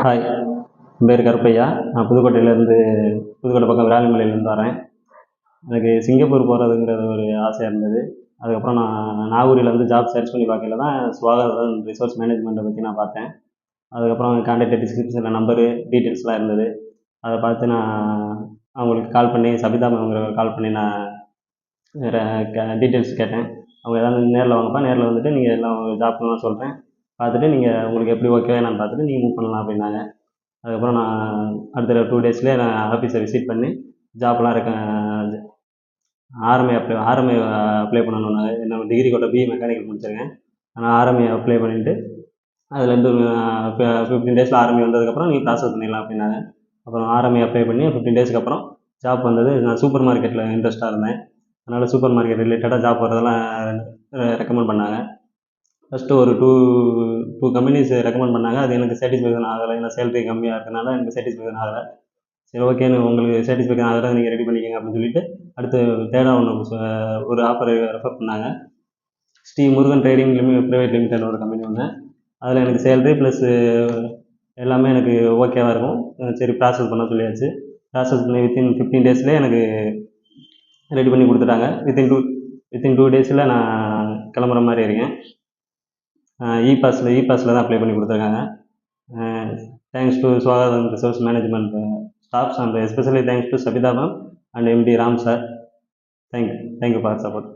Hi, என் பேர் கருப்பையா. நான் புதுக்கோட்டையிலேருந்து புதுக்கோட்டை பக்கம் விராலிமலையிலேருந்து வரேன். எனக்கு சிங்கப்பூர் போகிறதுங்கிறது ஒரு ஆசையாக இருந்தது. அதுக்கப்புறம் நான் நாகூரில் வந்து ஜாப் சர்ச் பண்ணி பார்க்கையில தான் சுகாதாரம் ரிசோர்ஸ் மேனேஜ்மெண்ட்டை பற்றி நான் பார்த்தேன். அதுக்கப்புறம் கான்டாக்ட் டிஸ்கிரிப்ஷனில் நம்பரு டீட்டெயில்ஸ்லாம் இருந்தது. அதை பார்த்து நான் அவங்களுக்கு கால் பண்ணி சபிதா மேம்ங்கிறவங்களுக்கு கால் பண்ணி நான் வேறு டீட்டெயில்ஸ் கேட்டேன். அவங்க எதாவது நேரில் வாங்கப்பா, நேரில் வந்துட்டு நீங்கள் எல்லாம் ஜாப்லாம் சொல்கிறேன், பார்த்துட்டு நீங்கள் உங்களுக்கு எப்படி ஓகேவா என்னன்னு பார்த்துட்டு நீங்கள் மூவ் பண்ணலாம் அப்படின்னாங்க. அதுக்கப்புறம் நான் அடுத்த 2 டேஸ்லேயே நான் ஆஃபீஸை விசிட் பண்ணி ஜாப்லாம் ஆர்எம்ஐ அப்ளை பண்ணணுன்னாங்க. என்னோட டிகிரி கூட பிஇ மெக்கானிக்கல் முடிச்சிருக்கேன். ஆனால் ஆர்எம்ஐ அப்ளை பண்ணிவிட்டு அதுலேருந்து 15 டேஸில் ஆர்எம்ஐ வந்ததுக்கப்புறம் நீங்கள் ப்ராசஸ் பண்ணிடலாம் அப்படின்னாங்க. அப்புறம் ஆர்எம்ஐ அப்ளை பண்ணி 15 டேஸ்க்கு அப்புறம் ஜாப் வந்தது. நான் சூப்பர் மார்க்கெட்டில் இன்ட்ரெஸ்ட்டாக இருந்தேன். அதனால் சூப்பர் மார்க்கெட் ரிலேட்டடாக ஜாப் வரதெல்லாம் ரெக்கமெண்ட் பண்ணாங்க. ஃபஸ்ட்டு ஒரு டூ கம்பெனிஸ் ரெக்கமெண்ட் பண்ணாங்க. அது எனக்கு சாட்டிஸ்ஃபேக்ஷன் ஆகலை. ஏன்னா சேலரி கம்மியாக இருக்கனால எனக்கு சாட்டிஸ்ஃபேக்ஷன் ஆகலை. சரி, ஓகேன்னு உங்களுக்கு சாட்டிஸ்ஃபேக்ஷன் ஆகிறத நீங்கள் ரெடி பண்ணிக்கங்க அப்படின்னு சொல்லிட்டு அடுத்து தேர்டாக ஒரு ஆஃபர் ரெஃபர் பண்ணாங்க. Shri Murugan trading private limited ஒரு கம்பெனி ஒன்று. அதில் எனக்கு சேலரி ப்ளஸ் எல்லாமே எனக்கு ஓகேவாக இருக்கும். சரி, ப்ராசஸ் பண்ண சொல்லியாச்சு. ப்ராசஸ் பண்ணி வித்தின் 15 டேஸ்லேயே எனக்கு ரெடி பண்ணி கொடுத்துட்டாங்க. வித்தின் 2 டேஸில் நான் கிளம்புற மாதிரி இருக்கேன். இ பாஸில் தான் அப்ளை பண்ணி கொடுத்துருக்காங்க. Thanks to Sugatharam resource management staffs and especially thanks to Sabitha ma'am and MD Ram sir. Thank you for support.